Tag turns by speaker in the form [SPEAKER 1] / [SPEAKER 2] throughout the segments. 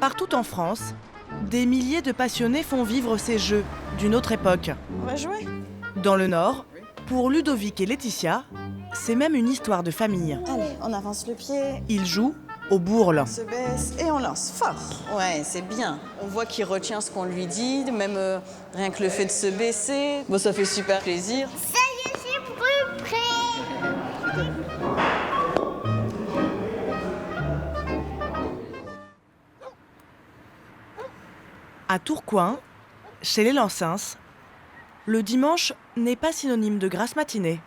[SPEAKER 1] Partout en France, des milliers de passionnés font vivre ces jeux d'une autre époque.
[SPEAKER 2] On va jouer?
[SPEAKER 1] Dans le Nord, pour Ludovic et Laetitia, c'est même une histoire de famille.
[SPEAKER 2] Allez, on avance le pied,
[SPEAKER 1] Ils jouent au bourle.
[SPEAKER 2] on se baisse et on lance fort. Ouais, c'est bien. On voit qu'il retient ce qu'on lui dit, même rien que le fait de se baisser. Bon, ça fait super plaisir.
[SPEAKER 3] Ça y est, c'est prêt.
[SPEAKER 1] À Tourcoing, chez les Lancins, le dimanche n'est pas synonyme de grasse matinée.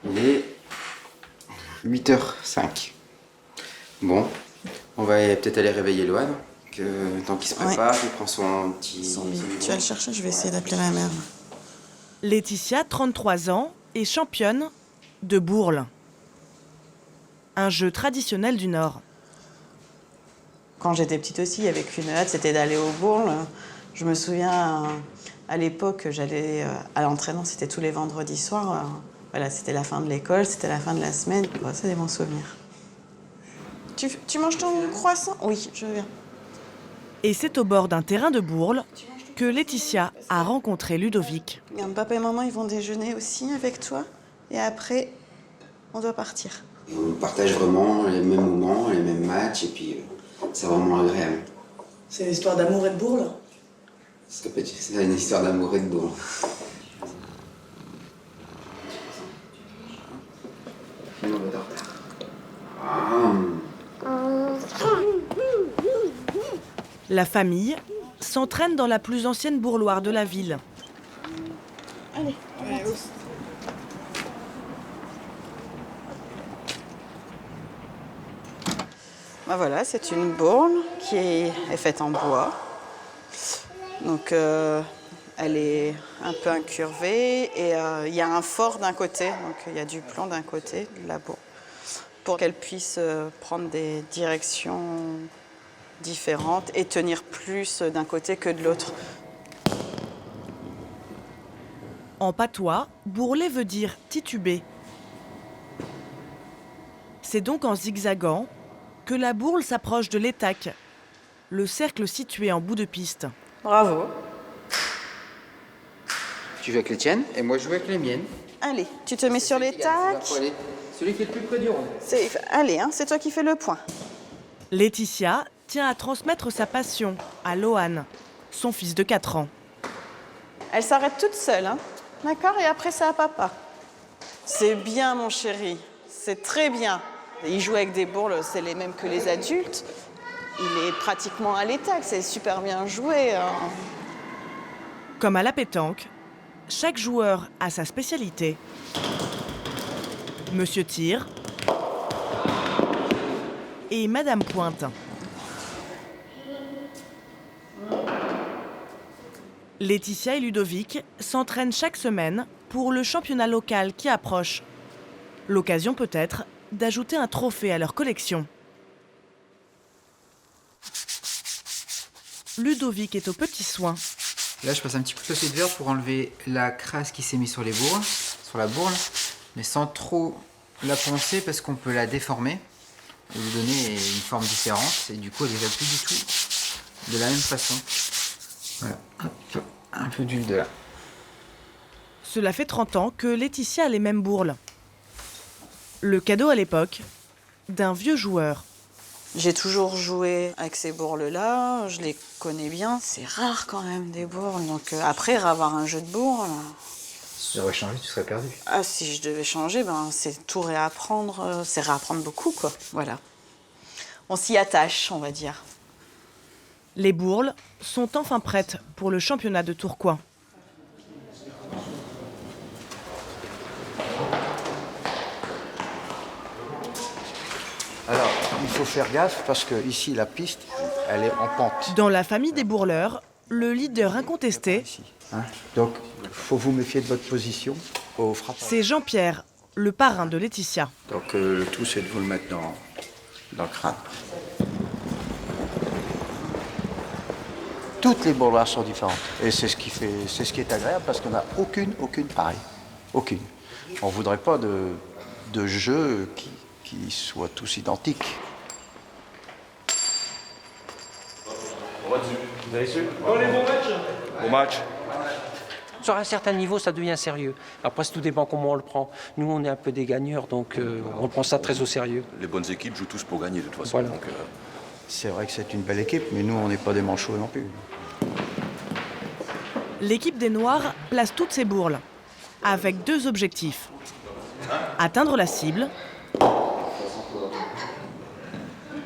[SPEAKER 4] Il est 8h05. Bon, on va peut-être aller réveiller Loane, que tant qu'il se prépare, il prend son petit...
[SPEAKER 2] Tu vas le chercher, je vais essayer d'appeler ma mère.
[SPEAKER 1] Laetitia, 33 ans, est championne de bourle. Un jeu traditionnel du Nord.
[SPEAKER 2] Quand j'étais petite aussi, il y avait qu'une hâte, c'était d'aller au bourle. Je me souviens, à l'époque, j'allais à l'entraînement, c'était tous les vendredis soirs. Voilà, c'était la fin de l'école, c'était la fin de la semaine. Bon, c'est des bons souvenirs. Tu manges ton croissant? Oui, je viens.
[SPEAKER 1] Et c'est au bord d'un terrain de bourle que Laetitia a rencontré Ludovic.
[SPEAKER 2] Papa et maman, ils vont déjeuner aussi avec toi. Et après, on doit partir.
[SPEAKER 4] On partage vraiment les mêmes moments, les mêmes matchs, et puis c'est vraiment agréable.
[SPEAKER 2] C'est une histoire d'amour et de bourle?
[SPEAKER 4] C'est une histoire d'amour et de bourre.
[SPEAKER 1] La famille s'entraîne dans la plus ancienne bourloire de la ville.
[SPEAKER 2] Allez, ben voilà, c'est une bourle qui est faite en bois. Donc elle est un peu incurvée et il y a un fort d'un côté, donc il y a du plomb d'un côté de la bourre, pour qu'elle puisse prendre des directions différentes et tenir plus d'un côté que de l'autre.
[SPEAKER 1] En patois, bourler veut dire tituber. C'est donc en zigzagant que la bourle s'approche de l'étaque, le cercle situé en bout de piste.
[SPEAKER 2] Bravo.
[SPEAKER 4] Tu joues avec les tiennes et moi je joue avec les miennes.
[SPEAKER 2] Allez, tu te mets sur les tacs.
[SPEAKER 4] Celui qui est le plus près du rond.
[SPEAKER 2] Allez, hein, c'est toi qui fais le point.
[SPEAKER 1] Laetitia tient à transmettre sa passion à Lohan, son fils de 4 ans.
[SPEAKER 2] Elle s'arrête toute seule, hein. D'accord? Et après, c'est à papa. C'est bien, mon chéri. C'est très bien. Il joue avec des bourles, c'est les mêmes que les adultes. Il est pratiquement à l'étaque, c'est super bien joué. Hein.
[SPEAKER 1] Comme à la pétanque, chaque joueur a sa spécialité. Monsieur Tire et Madame Pointe. Laetitia et Ludovic s'entraînent chaque semaine pour le championnat local qui approche. L'occasion peut-être d'ajouter un trophée à leur collection. Ludovic est aux petits soins.
[SPEAKER 5] Là, je passe un petit coup de papier de verre pour enlever la crasse qui s'est mise sur les bourres, sur la bourle, mais sans trop la poncer parce qu'on peut la déformer et lui donner une forme différente. Et du coup, elle ne va plus du tout de la même façon. Voilà, hop, un peu d'huile de là.
[SPEAKER 1] Cela fait 30 ans que Laetitia a les mêmes bourles. Le cadeau à l'époque d'un vieux joueur.
[SPEAKER 2] J'ai toujours joué avec ces bourles-là, je les connais bien. C'est rare quand même, des bourles. Donc après, avoir un jeu de bourles...
[SPEAKER 5] Si tu devrais changer, tu serais perdu.
[SPEAKER 2] Ah, si je devais changer, c'est tout réapprendre. C'est réapprendre beaucoup, quoi. Voilà. On s'y attache, on va dire.
[SPEAKER 1] Les bourles sont enfin prêtes pour le championnat de Tourcoing.
[SPEAKER 6] Alors, il faut faire gaffe parce que ici la piste, elle est en pente.
[SPEAKER 1] Dans la famille des bourleurs, le leader incontesté,
[SPEAKER 6] Ici, hein. Donc, il faut vous méfier de votre position au frappage.
[SPEAKER 1] c'est Jean-Pierre, le parrain de Laetitia.
[SPEAKER 6] Donc, le tout, c'est de vous le mettre dans le crâne. Toutes les bourloires sont différentes. Et c'est ce qui est agréable parce qu'on n'a aucune pareille. Aucune. On ne voudrait pas de jeu qui soient tous identiques.
[SPEAKER 7] Vous avez su? Bon match.
[SPEAKER 8] Sur un certain niveau, ça devient sérieux. Après, tout dépend comment on le prend. Nous, on est un peu des gagneurs, donc on prend ça très au sérieux.
[SPEAKER 7] Les bonnes équipes jouent tous pour gagner de toute façon.
[SPEAKER 8] Voilà.
[SPEAKER 7] Donc,
[SPEAKER 6] C'est vrai que c'est une belle équipe, mais nous, on n'est pas des manchots non plus.
[SPEAKER 1] L'équipe des Noirs place toutes ses bourles, avec 2 objectifs. Atteindre la cible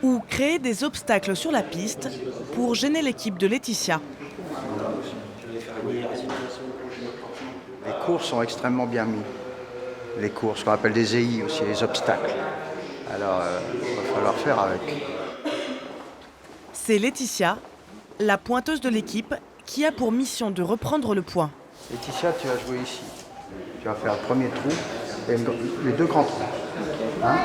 [SPEAKER 1] ou créer des obstacles sur la piste pour gêner l'équipe de Laetitia.
[SPEAKER 6] Les courses sont extrêmement bien mis. Les courses, qu'on appelle des EI aussi, les obstacles. Alors, il va falloir faire avec.
[SPEAKER 1] C'est Laetitia, la pointeuse de l'équipe, qui a pour mission de reprendre le point.
[SPEAKER 6] Laetitia, tu vas jouer ici. Tu vas faire le premier trou et les 2 grands trous. Hein?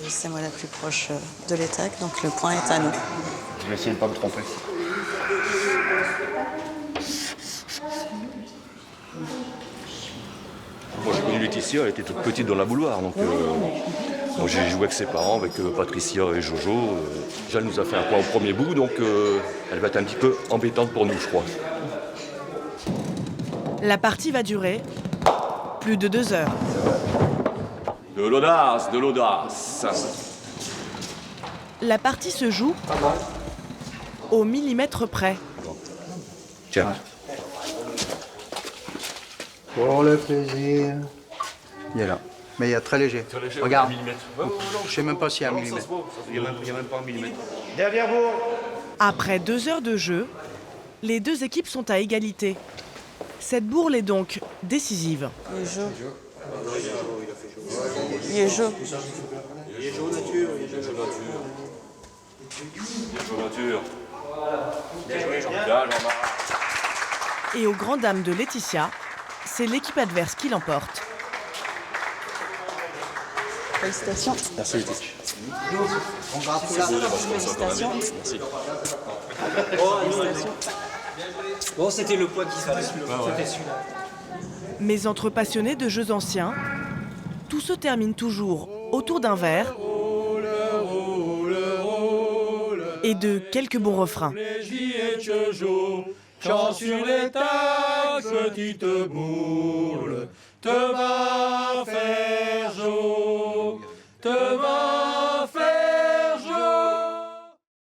[SPEAKER 2] C'est moi la plus proche de l'étac, donc le point est à nous.
[SPEAKER 6] Je vais essayer de ne pas me tromper.
[SPEAKER 7] moi, j'ai connu Laetitia, elle était toute petite dans la bouloire. Donc, moi, j'ai joué avec ses parents, avec Patricia et Jojo. Jeanne nous a fait un point au premier bout, donc elle va être un petit peu embêtante pour nous, je crois.
[SPEAKER 1] La partie va durer plus de 2 heures.
[SPEAKER 7] De l'audace, de l'audace.
[SPEAKER 1] La partie se joue au millimètre près.
[SPEAKER 7] Tiens.
[SPEAKER 6] Pour le plaisir. Il est là. Mais il est très léger. Regarde. Je sais même pas s'il y a un millimètre.
[SPEAKER 7] Il n'y a même pas un millimètre.
[SPEAKER 6] Derrière vous.
[SPEAKER 1] Après 2 heures de jeu, les 2 équipes sont à égalité. Cette bourle est donc décisive.
[SPEAKER 2] Il est chaud. Il est chaud.
[SPEAKER 7] Il est chaud nature. Bien joué, Jean-Marc.
[SPEAKER 1] Et aux grandes dames de Laetitia, c'est l'équipe adverse qui l'emporte.
[SPEAKER 2] Félicitations.
[SPEAKER 7] Merci, Laetitia.
[SPEAKER 2] Félicitations.
[SPEAKER 7] Merci.
[SPEAKER 8] Bon, c'était le point qu'il fallait. C'était celui-là.
[SPEAKER 1] Mais entre passionnés de jeux anciens, tout se termine toujours autour d'un verre et de quelques bons refrains.
[SPEAKER 9] Chant sur les tags, petite boule, te va faire chaud, te va